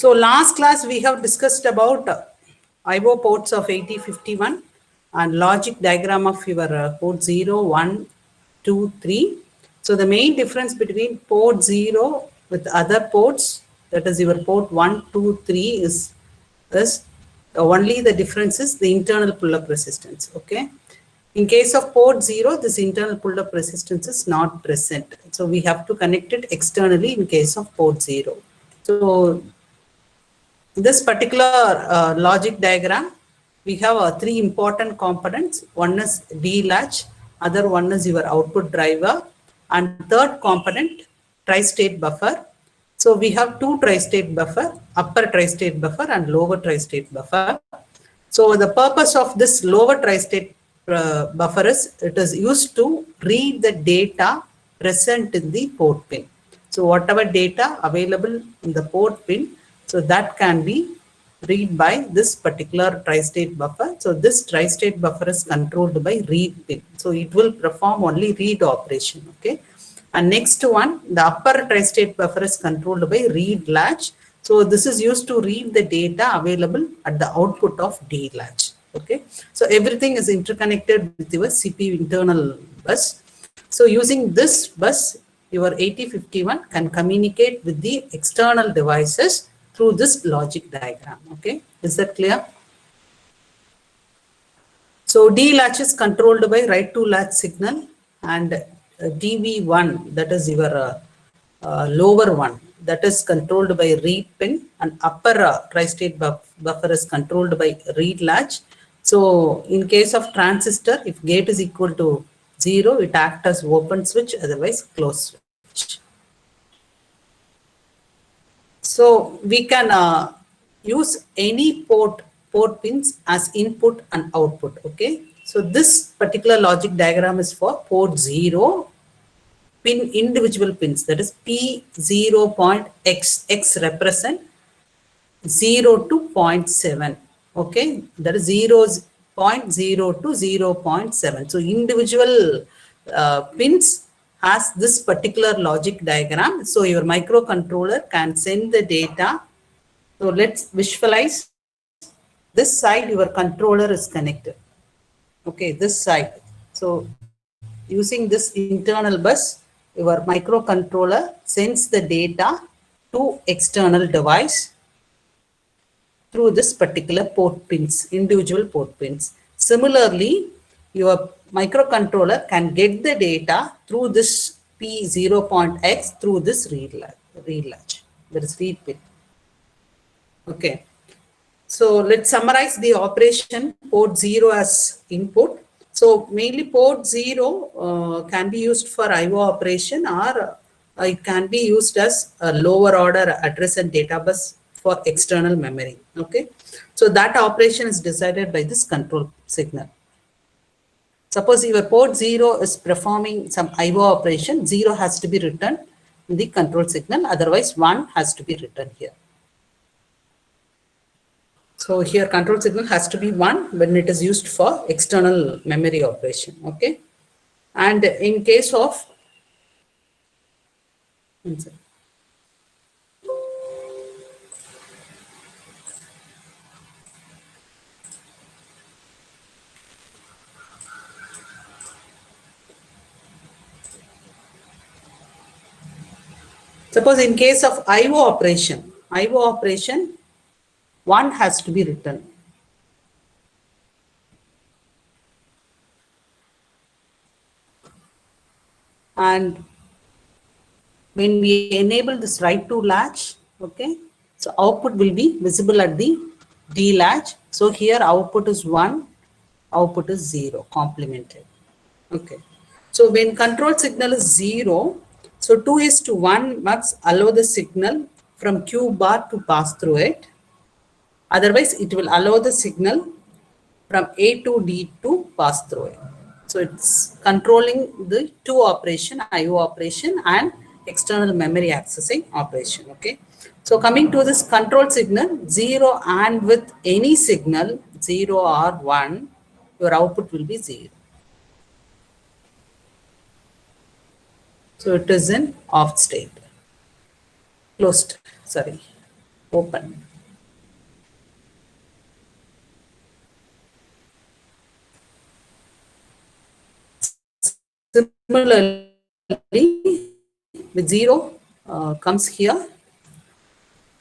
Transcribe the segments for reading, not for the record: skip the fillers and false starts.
So last class we have discussed about IO ports of 8051 and logic diagram of your port 0, 1, 2, 3. So the main difference between port 0 with other ports, that is your port 1, 2, 3 is only the difference is the internal pull-up resistance. Okay. In case of port 0, this internal pull-up resistance is not present. So we have to connect it externally in case of port 0. So this particular logic diagram, we have three important components. One is D-latch, other one is your output driver, and third component, tri-state buffer. So we have two tri-state buffer, upper tri-state buffer and lower tri-state buffer. So the purpose of this lower tri-state buffer is it is used to read the data present in the port pin. So whatever data available in the port pin, so that can be read by this particular tri-state buffer. So this tri-state buffer is controlled by read pin. So it will perform only read operation. Okay. And next one, the upper tri-state buffer is controlled by read latch. So this is used to read the data available at the output of D latch. Okay. So everything is interconnected with your CPU internal bus. So using this bus, your 8051 can communicate with the external devices through this logic diagram. Okay. Is that clear? So D latch is controlled by write to latch signal, and DV1, that is your lower one, that is controlled by read pin, and upper tri-state buffer is controlled by read latch. So in case of transistor, if gate is equal to 0, it acts as open switch, otherwise close switch. So we can use any port pins as input and output. Okay. So this particular logic diagram is for port 0 pin individual pins, that is P0.x. X represent 0 to 0.7. Okay, that is 0.0 to 0.7. So individual pins has this particular logic diagram. So your microcontroller can send the data. So let's visualize this side, your controller is connected. Okay, this side. So using this internal bus, your microcontroller sends the data to external device through this particular port pins, individual port pins. Similarly, your microcontroller can get the data through this P0.x through this read latch. That is read pin. Okay. So let's summarize the operation. Port 0 as input. So mainly port 0 can be used for IO operation, or it can be used as a lower order address and data bus for external memory. Okay. So that operation is decided by this control signal. Suppose your port 0 is performing some IO operation, 0 has to be written in the control signal, otherwise 1 has to be written here. So here control signal has to be 1 when it is used for external memory operation. Okay. And in case of suppose in case of IO operation, 1 has to be written. And when we enable this write to latch, okay, so output will be visible at the D latch. So here output is 1, output is 0, complemented. Okay. So when control signal is 0, so 2:1 must allow the signal from Q bar to pass through it. Otherwise, it will allow the signal from A to D to pass through it. So it's controlling the two operation, IO operation and external memory accessing operation. Okay. So coming to this control signal, 0 and with any signal, 0 or 1, your output will be 0. So it is in off state, closed, sorry. Open. Similarly, with 0 comes here.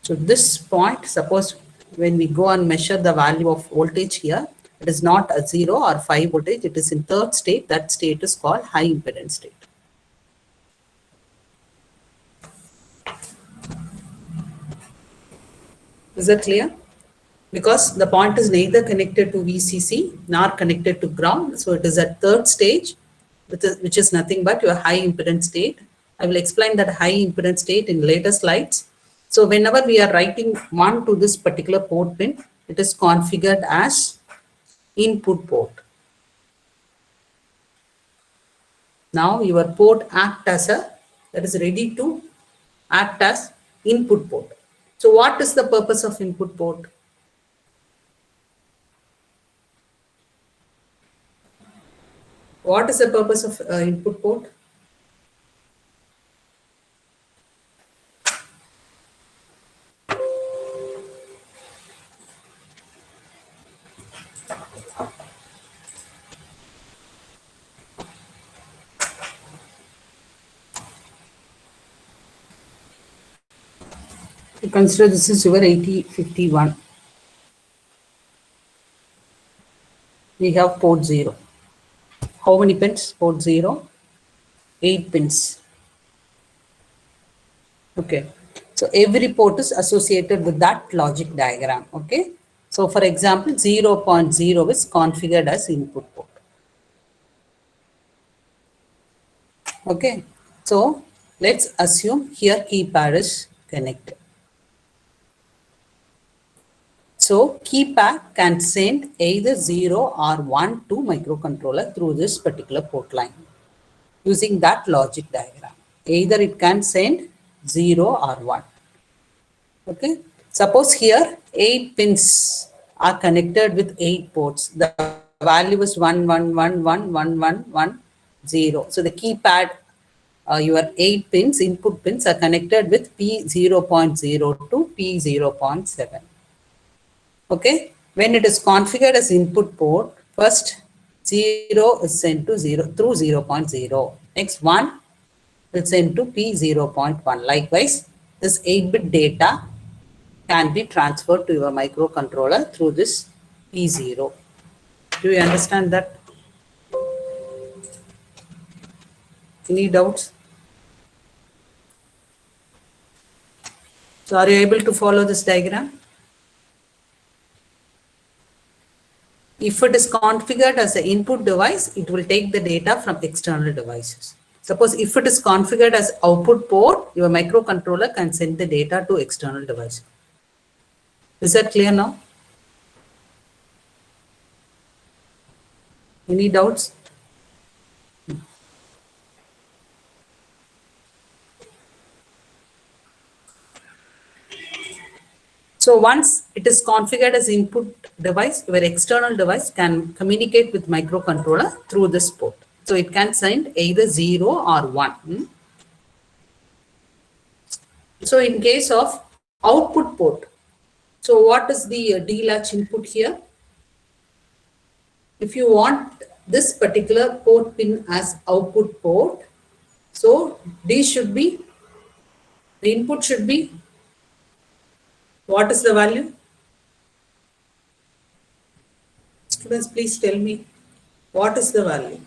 So this point, suppose when we go and measure the value of voltage here, it is not a 0 or 5 voltage, it is in third state. That state is called high impedance state. Is that clear? Because the point is neither connected to VCC nor connected to ground. So it is at third stage, which is nothing but your high impedance state. I will explain that high impedance state in later slides. So whenever we are writing 1 to this particular port pin, it is configured as input port. Now your port act as that is ready to act as input port. So what is the purpose of input port? What is the purpose of input port? You consider this is your 8051. We have port 0. How many pins? Port 0. 8 pins. Okay. So every port is associated with that logic diagram. Okay. So for example, 0.0 is configured as input port. Okay. So let's assume here keypad is connected. So keypad can send either 0 or 1 to microcontroller through this particular port line using that logic diagram. Either it can send 0 or 1. Okay. Suppose here 8 pins are connected with 8 ports. The value is 1, 1, 1, 1, 1, 1, 1, 0. So the keypad, your 8 pins, input pins are connected with P0.0 to P0.7. Okay. When it is configured as input port, first 0 is sent to 0 through 0.0. Next 1 will send to P0.1. Likewise, this 8-bit data can be transferred to your microcontroller through this P0. Do you understand that? Any doubts? So are you able to follow this diagram? If it is configured as an input device, it will take the data from external devices. Suppose if it is configured as output port, your microcontroller can send the data to external device. Is that clear now? Any doubts? So once it is configured as input device, your external device can communicate with microcontroller through this port. So it can send either 0 or 1. So in case of output port, so what is the D latch input here? If you want this particular port pin as output port, so D should be, the input should be, what is the value? Students, please tell me, what is the value?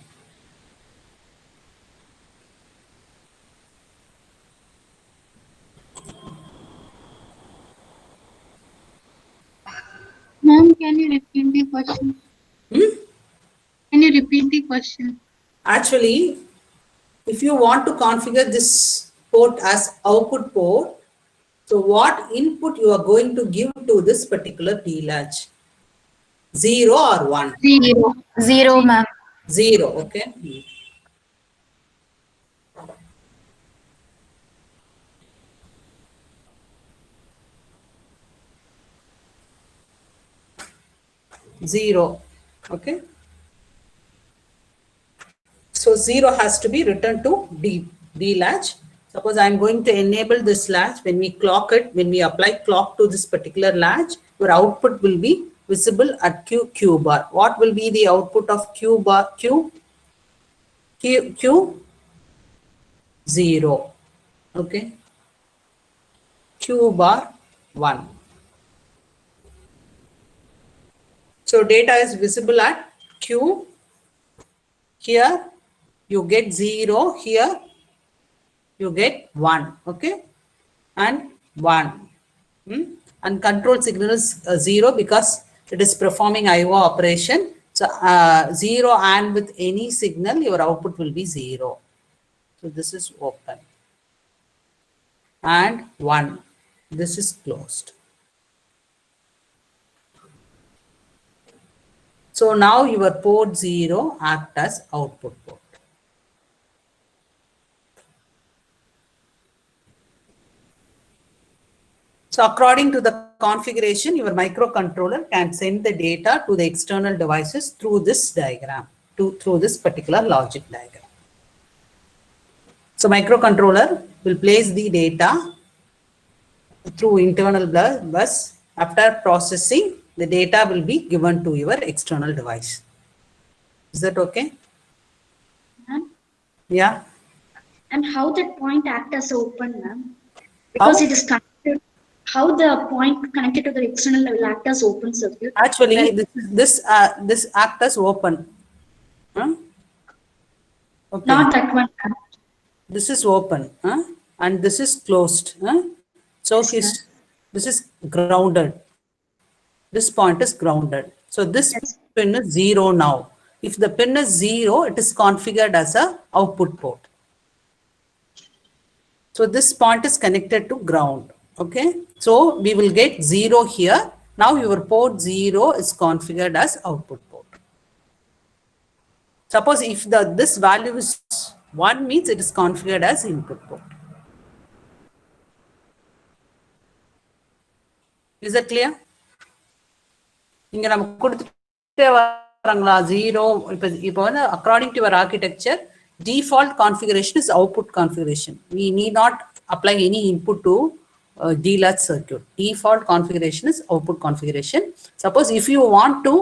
Ma'am, can you repeat the question? Can you repeat the question? Actually, if you want to configure this port as output port, so what input you are going to give to this particular D latch? 0 or 1? 0. 0, ma'am. 0, okay. 0, okay. So 0 has to be written to D latch. Suppose I'm going to enable this latch. When we clock it, when we apply clock to this particular latch, your output will be visible at Q bar. What will be the output of Q bar? Q 0. Okay. Q bar 1. So data is visible at Q. Here you get 0. Here you get 1. Okay. And 1. And control signal is 0 because it is performing IO operation. So 0 and with any signal, your output will be 0. So this is open. And 1. This is closed. So now your port 0 acts as output port. So according to the configuration, your microcontroller can send the data to the external devices through this diagram, through this particular logic diagram. So microcontroller will place the data through internal bus. After processing, the data will be given to your external device. Is that okay? Yeah. And how that point act as open, ma'am? Because it is connected. How the point connected to the external will act as open circuit? Actually, right? this act as open. Huh? Okay. Not that one. This is open, huh? And this is closed. Huh? So Yes, this is grounded. This point is grounded. So this pin is 0 now. If the pin is 0, it is configured as a output port. So this point is connected to ground. Okay. So we will get 0 here. Now your port 0 is configured as output port. Suppose if this value is 1 means it is configured as input port. Is that clear? இங்க நமக்கு கொடுத்துட்டே வராங்களா 0 இப்போ வந்து according to your architecture default configuration is output configuration. We need not apply any input to D-latch circuit. Default configuration is output configuration. Suppose if you want to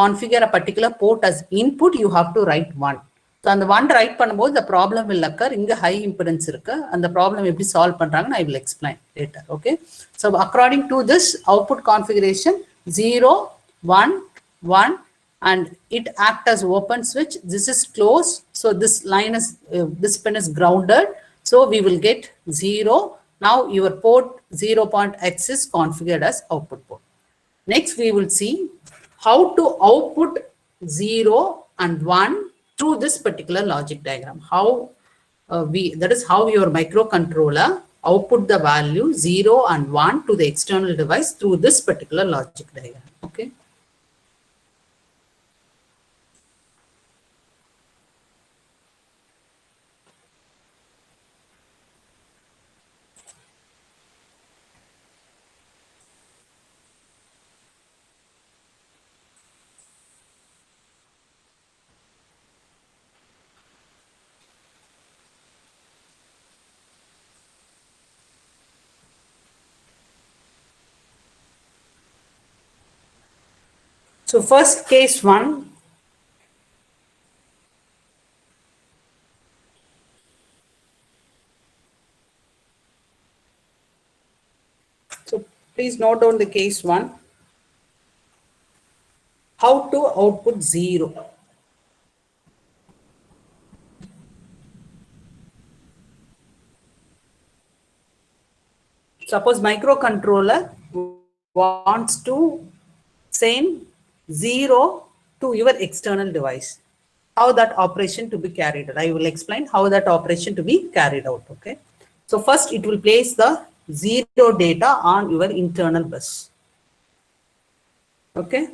configure a particular port as input, you have to write 1. So அந்த 1 write பண்ணும்போது the problem will occur. இங்க high impedance இருக்கு. அந்த problem எப்படி solve பண்றாங்கன்னு I will explain later. Okay. So according to this output configuration 0, 1, 1 and it acts as open switch. This is closed. So this line is, this pin is grounded. So we will get 0. Now your port 0.x is configured as output port. Next we will see how to output 0 and 1 through this particular logic diagram. How that is how your microcontroller output the value 0 and 1 to the external device through this particular logic diagram. Okay. So first case 1. So please note down the case 1. How to output 0. Suppose microcontroller wants to send 0 to your external device. How that operation to be carried out. I will explain how that operation to be carried out. Okay. So first it will place the 0 data on your internal bus. Okay.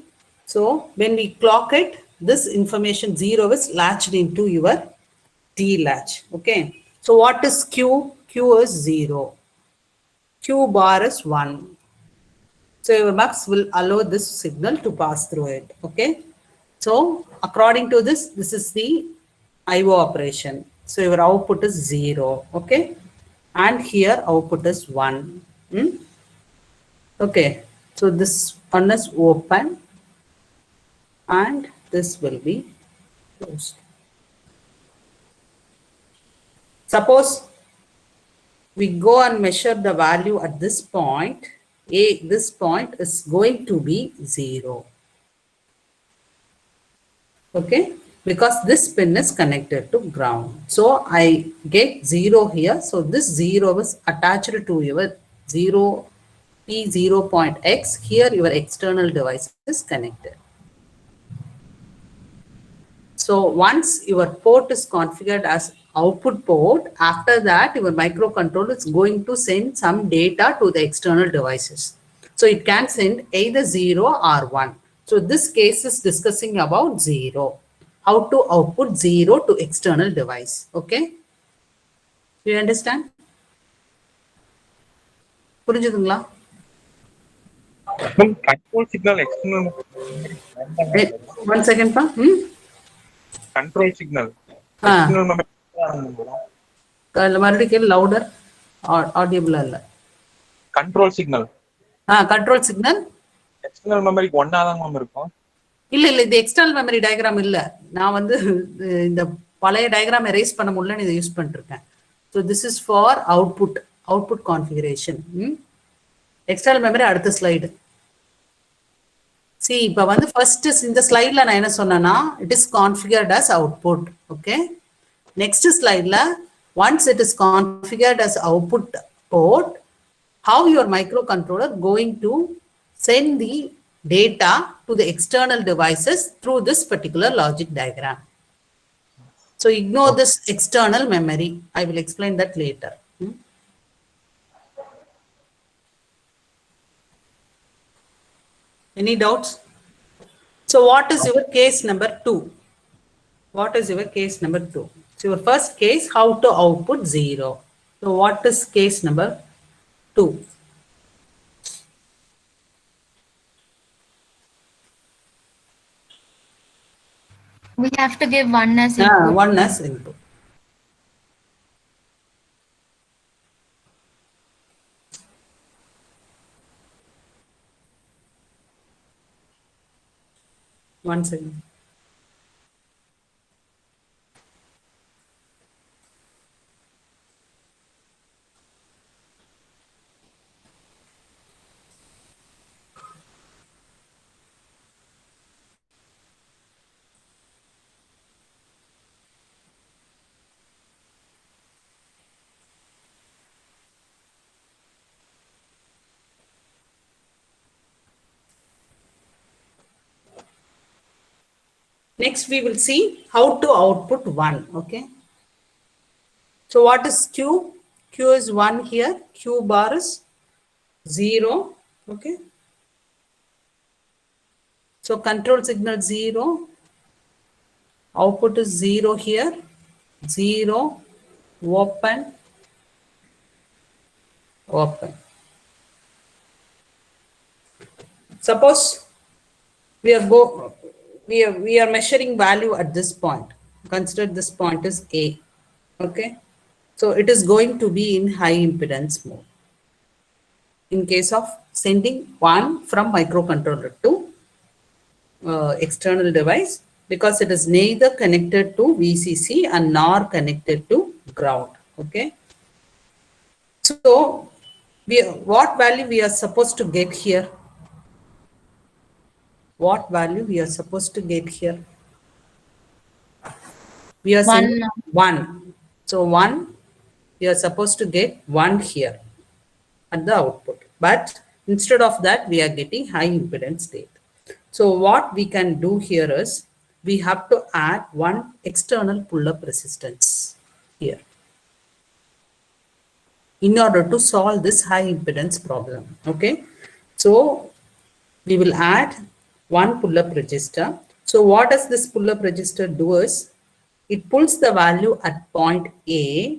So when we clock it, this information 0 is latched into your D latch. Okay. So what is Q? Q is 0. Q bar is 1. So your mux will allow this signal to pass through it. Okay. So according to this is the IO operation. So your output is 0. Okay. and here output is 1. Okay, so this one is open and this will be closed. Suppose we go and measure the value at this point, this point is going to be 0. Okay, because this pin is connected to ground. So I get 0 here. So this 0 is attached to your 0 P0.x. Here your external device is connected. So once your port is configured as output port, after that your microcontroller is going to send some data to the external devices. So it can send either 0 or 1. So this case is discussing about 0. How to output 0 to external device. Okay? Do you understand? புரிஞ்சுதுங்களா? Control signal external. One second pa. Control signal. Ah. External மறுபடியும் louder audible இல்ல. Control signal. Control signal. External memory ஒண்ணா தான் ma'am இருக்கும். இல்ல இது external memory diagram இல்ல. நான் வந்து இந்த பழைய டயக்ராம் எரேஸ் பண்ண முடியலன்னு இதை யூஸ் பண்ணிருக்கேன். So this is for output configuration. External memory அடுத்த ஸ்லைடு. சி இப்போ வந்து ஃபர்ஸ்ட் இந்த ஸ்லைட்ல நான் என்ன சொன்னேன்னா it is configured as output. Okay, next ஸ்லைட்ல once it is configured as output port, how your microcontroller going to send the data to the external devices through this particular logic diagram. So ignore this external memory. I will explain that later. Any doubts? So what is your case number 2? What is your case number 2? So your first case, how to output 0. So what is case number 2? We have to give one as input. One as input. One second. Next, we will see how to output 1. Okay. So what is Q? Q is 1 here. Q bar is 0. Okay. So control signal 0. Output is 0 here. 0. Open. Open. Suppose we are measuring value at this point. Consider this point is A. Okay. So it is going to be in high impedance mode. In case of sending 1 from microcontroller to external device, because it is neither connected to VCC and nor connected to ground. Okay. So what value we are supposed to get here? What value we are supposed to get here? We are saying 1. So 1, we are supposed to get 1 here at the output. But instead of that, we are getting high impedance state. So what we can do here is, we have to add 1 external pull-up resistance here in order to solve this high impedance problem. Okay. So we will add 1 pull-up resistor. So what does this pull-up resistor do is, it pulls the value at point A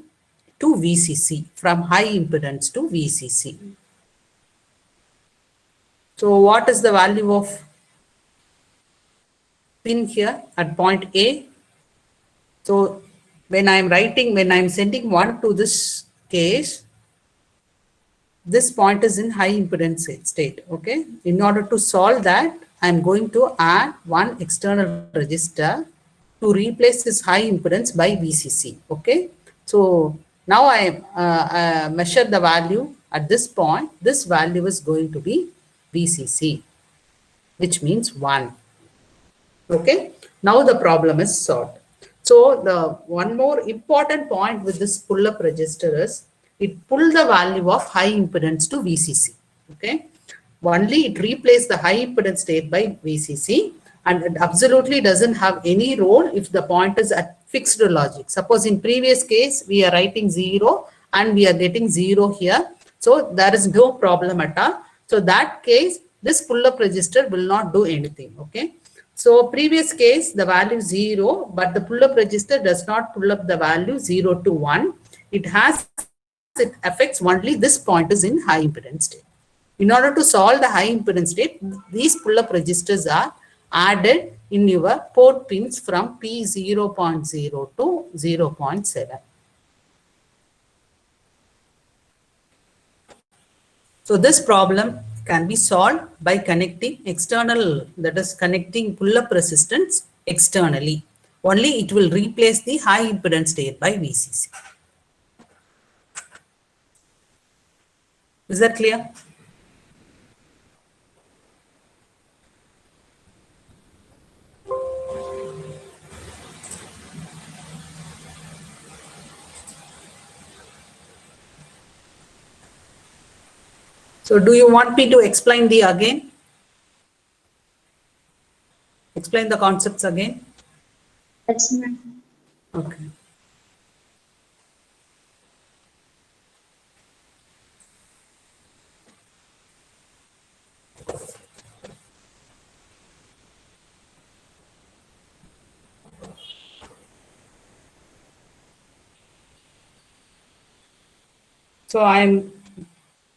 to VCC, from high impedance to VCC. So what is the value of pin here at point A? So when I'm sending 1 to this case, this point is in high impedance state, okay? In order to solve that, I'm going to add one external resistor to replace this high impedance by VCC, okay? So now I measure the value at this point. This value is going to be VCC, which means 1, okay? Now the problem is solved. So the one more important point with this pull-up resistor is it pulled the value of high impedance to VCC. Okay, only it replaced the high impedance state by VCC, and it absolutely doesn't have any role if the point is at fixed logic. Suppose in previous case we are writing 0 and we are getting 0 here, so there is no problem at all. So that case, this pull-up resistor will not do anything. Okay. So previous case, the value 0, but the pull-up resistor does not pull up the value 0 to 1. It affects only this point is in high impedance state. In order to solve the high impedance state, these pull-up resistors are added in your port pins from P0.0 to 0.7. So this problem can be solved by connecting external, that is connecting pull-up resistance externally. Only it will replace the high impedance state by VCC. Is that clear? So do you want me to explain the again? Explain the concepts again? Yes, ma'am. Okay. So I am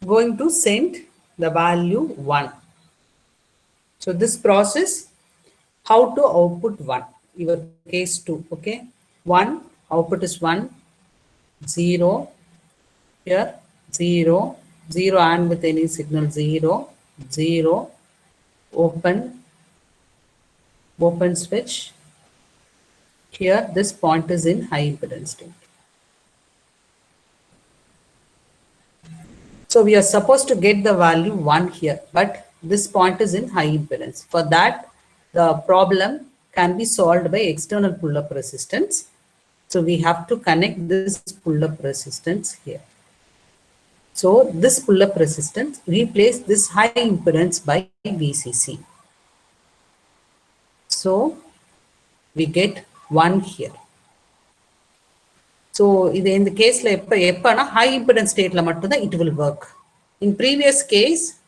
going to send the value 1. So this process, how to output 1, your case 2, okay? 1, output is 1, 0, here 0, 0 and with any signal 0, 0, open switch. Here this point is in high impedance state. So we are supposed to get the value 1 here, but this point is in high impedance. For that, the problem can be solved by external pull-up resistance. So we have to connect this pull-up resistance here. So this pull-up resistance replace this high impedance by VCC. So we get 1 here. So in the case like high impedance state it will work. In previous case,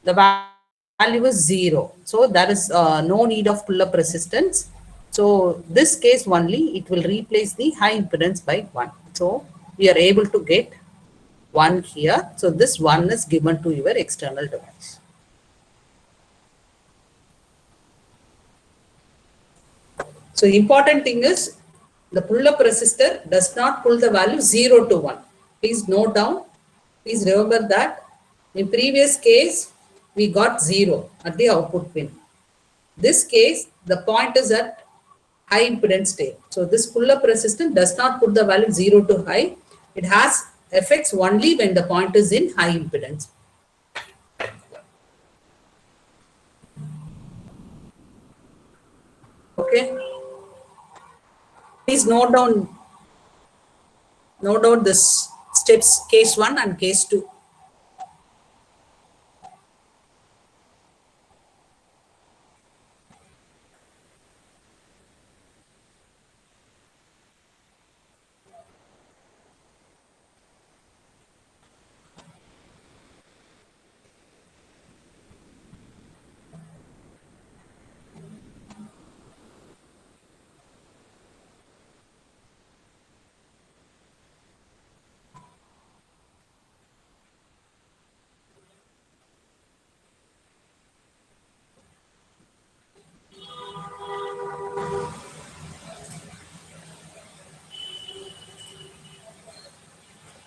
the value is 0. So there is no need of pull-up resistance. So this case only, it will replace the high impedance by 1. So we are able to get 1 here. So this 1 is given to your external device. So important thing is the pull-up resistor does not pull the value 0 to 1. Please note down. Please remember that in previous case, we got 0 at the output pin. This case, the point is at high impedance state. So this pull-up resistor does not put the value 0 to high. It has effects only when the point is in high impedance. Okay. Please note down this steps case 1 and case 2.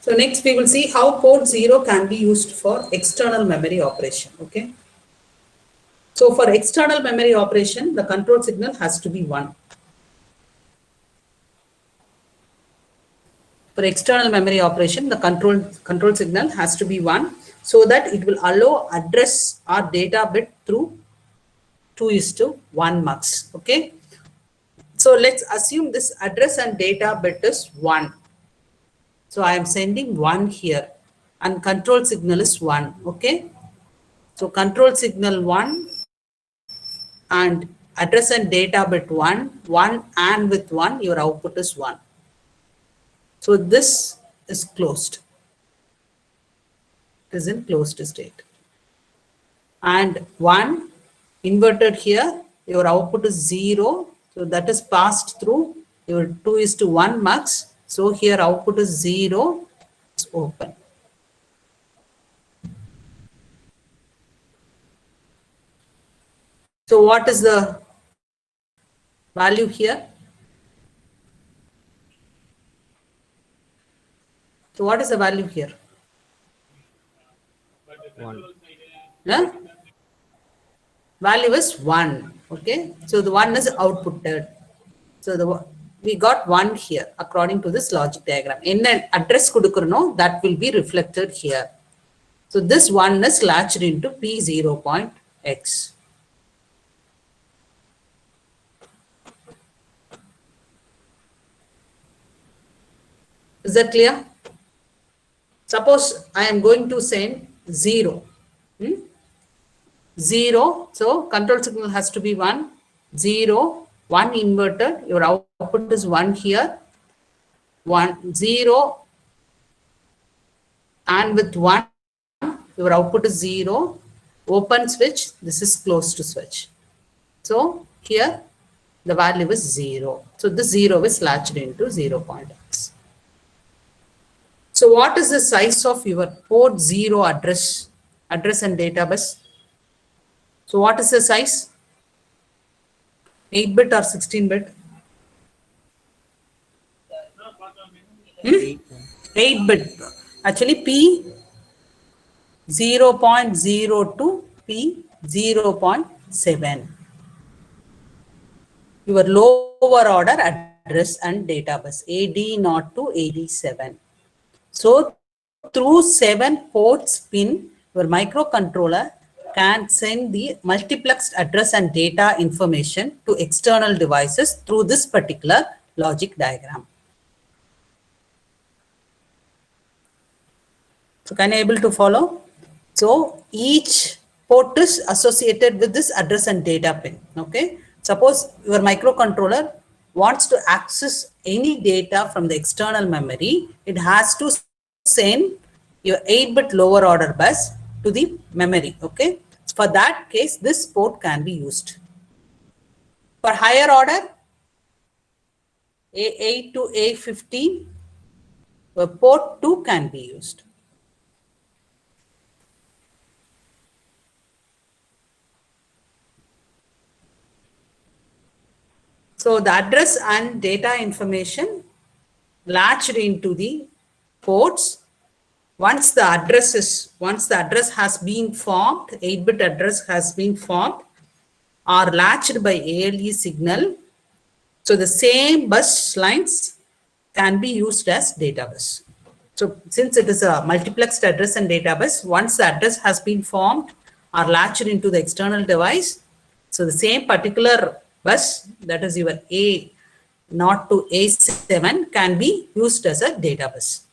So next we will see how port 0 can be used for external memory operation. Okay. So for external memory operation, the control signal has to be 1. For external memory operation, the control signal has to be 1 so that it will allow address or data bit through 2:1 mux. Okay. So let's assume this address and data bit is 1. So I am sending 1 here and control signal is 1. Okay. So control signal 1 and address and data bit 1 and with 1 your output is 1. So this is closed. It is in closed state. And 1 inverted here, your output is 0. So that is passed through your 2:1 mux. So here output is 0. It's open. So what is the value here? So what is the value here? 1. Yeah? Value is 1. Okay. So the 1 is outputted. So we got 1 here according to this logic diagram. In an address kudukurno, that will be reflected here. So this 1 is latched into P0.x. Is that clear? Suppose I am going to send 0. 0. So control signal has to be 1. 0. 1 inverted. Your output is 1 here. 1, 0. And with 1, your output is 0. Open switch. This is closed switch. So here the value is 0. So this 0 is latched into 0.x. So what is the size of your port 0 address and data bus? So what is the size? 8-bit or 16-bit? 8-bit. Actually P 0.02, P 0.7. Your lower order address and data bus AD0 to AD7. So through 7 ports pin, your microcontroller can send the multiplexed address and data information to external devices through this particular logic diagram. So can you able to follow? So each port is associated with this address and data pin. Okay. Suppose your microcontroller wants to access any data from the external memory, it has to send your 8-bit lower order bus to the memory. Okay. For that case, this port can be used. For higher order, A8 to A15, port 2 can be used. So the address and data information latched into the ports. Once the address has been formed, 8-bit address has been formed, are latched by ALE signal. So the same bus lines can be used as data bus. So since it is a multiplexed address and data bus, once the address has been formed or latched into the external device, so the same particular bus, that is your A0 to A7, can be used as a data bus.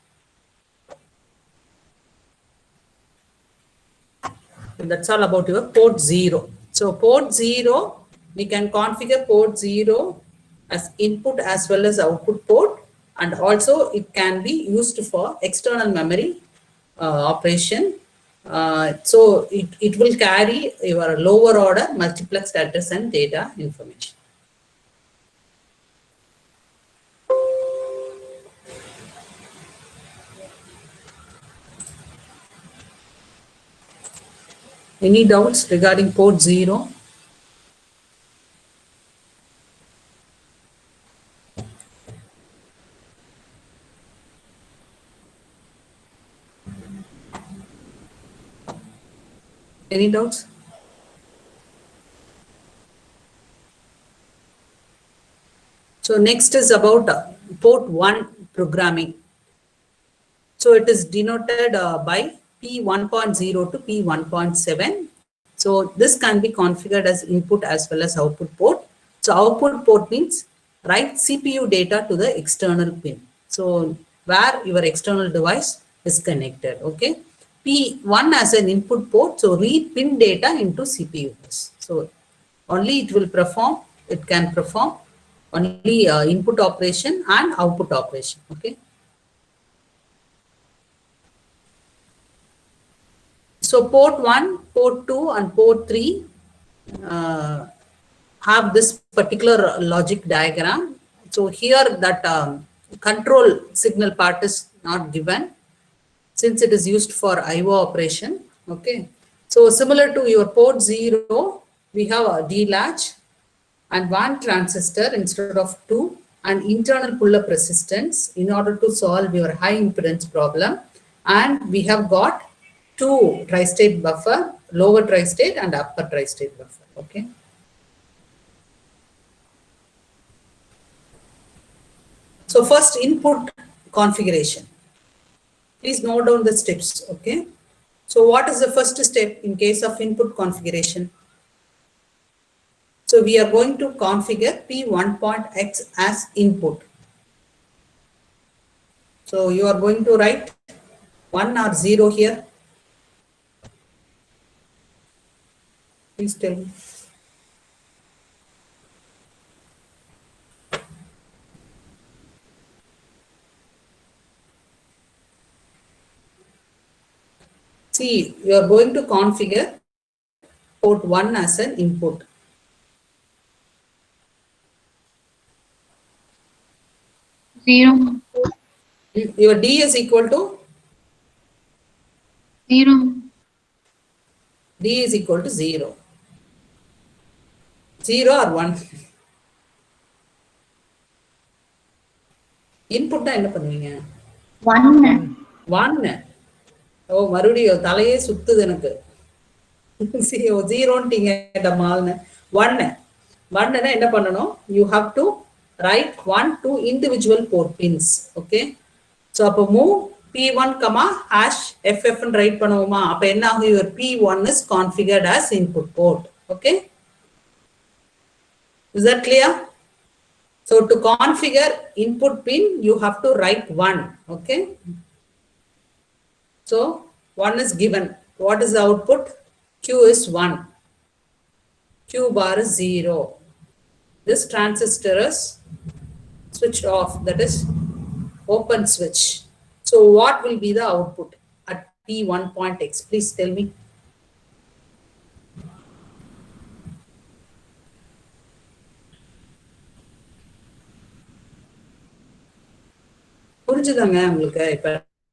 So that's all about your port 0. So port 0, we can configure port 0 as input as well as output port, and also it can be used for external memory operation. So it will carry your lower order multiplexed address and data information. Any doubts regarding port 0? Any doubts? So next is about port 1 programming. So it is denoted by P1.0 to P1.7. So this can be configured as input as well as output port. So output port means write CPU data to the external pin. So where your external device is connected, okay? P1 as an input port, so read pin data into CPU bus. So only it can perform only input operation and output operation, okay? So port 1, port 2 and port 3 have this particular logic diagram. So here that control signal part is not given since it is used for IO operation, okay? So similar to your port 0, we have a D-latch and one transistor instead of two, and internal pull-up resistance in order to solve your high impedance problem. And we have got two tri-state buffer, lower tri-state and upper tri-state buffer, okay? So first, input configuration. Please note down the steps, okay? So what is the first step in case of input configuration? So we are going to configure P1.x as input. So you are going to write 1 or 0 here. Please tell me. See, you are going to configure port 1 as an input. Zero. Your D is equal to? Zero. D is equal to 0. 0 or 1? Input na enna பண்ணுவீங்க? 1. 1. ஓ மறுபடியும் தலையே சுத்துது எனக்கு. See, 0ன்ட்டீங்க டமால்னு. 1. 1னா என்ன பண்ணணும்? You have to write 1 to individual port pins. Okay. So அப்போ move P1, #FF ன்னு write பண்ணுவோமா? அப்போ என்ன ஆகும்? Your P1 is configured as input port. Okay. Is that clear? So to configure input pin, you have to write 1. Okay. So 1 is given. What is the output? Q is 1. Q bar is 0. This transistor is switched off, that is open switch. So what will be the output at P1.x? Please tell me. புரிஞ்சுதாங்க உங்களுக்கு? இப்ப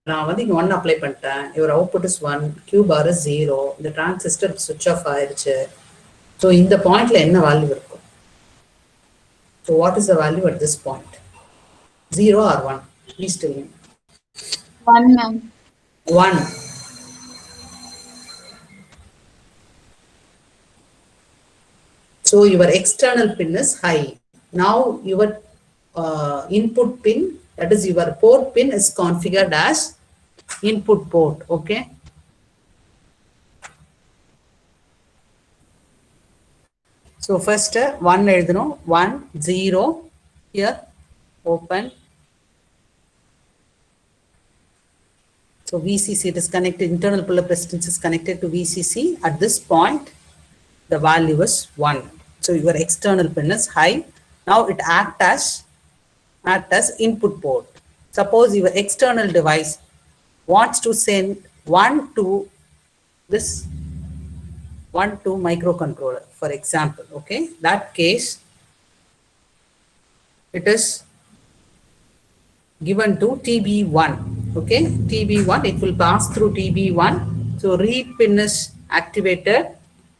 நான் வந்து இங்க 1 apply பண்ணிட்டேன். your output is 1, Q bar is 0. இந்த transistor switch off ஆயிருச்சு. So இந்த பாயிண்ட்ல என்ன வேல்யூ இருக்கும்? So what is the value at this point? 0 or 1? Please tell me. 1, ma'am. 1. So your external pin is high. Now your input pin, that is your port pin, is configured as input port. Okay. So first 1 எழுதணும். 1, 0 here, open. So VCC, it is connected, internal pull-up resistance is connected to VCC. At this point, the value is 1. So your external pin is high. Now it act as input port. Suppose your external device wants to send 1 to this 1 to microcontroller, for example. Okay, that case it is given to TB1. Okay, TB1, it will pass through TB1. So read pin is activated,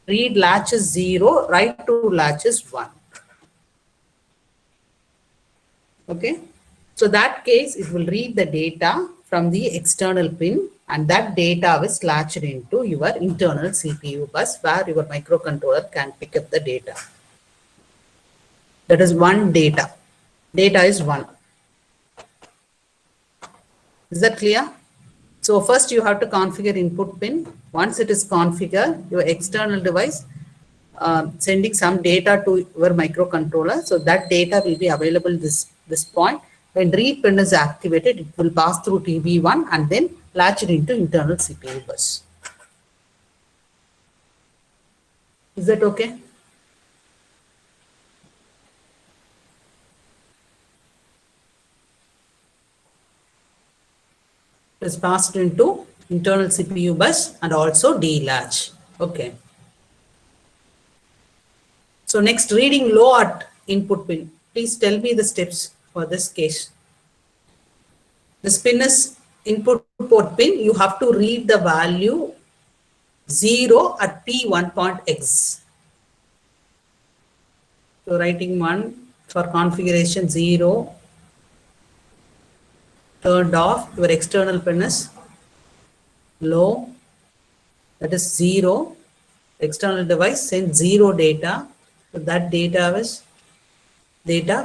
read latch is 0, write to latch is 1. Okay, so that case it will read the data from the external pin and that data is latched into your internal CPU bus where your microcontroller can pick up the data. That is one data. Data is one. Is that clear? So first you have to configure input pin. Once it is configured, your external device sending some data to your microcontroller. So that data will be available this point. When read pin is activated, it will pass through TB1 and then latch it into internal CPU bus. Is that okay? It is passed into internal CPU bus and also D-latch. Okay. So next, reading low at input pin. Please tell me the steps for this case. This pin is input port pin. You have to read the value 0 at P1.x. So writing 1 for configuration 0. Turned off. Your external pin is low. That is 0. External device sends 0 data. So that data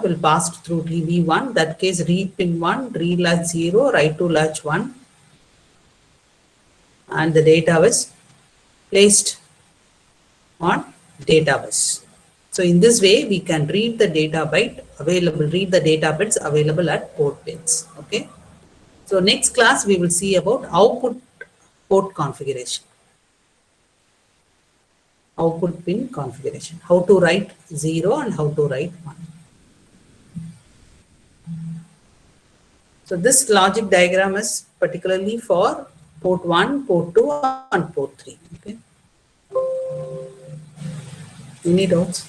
will pass through TB1. That case read pin 1, read latch 0, write to latch 1. And the data was placed on data bus. So in this way, we can read the data byte available, read the data bits available at port pins. Okay. So next class, we will see about output port configuration. Output pin configuration. How to write 0 and how to write 1. So this logic diagram is particularly for port 1, port 2 and port 3. Okay. Any doubts?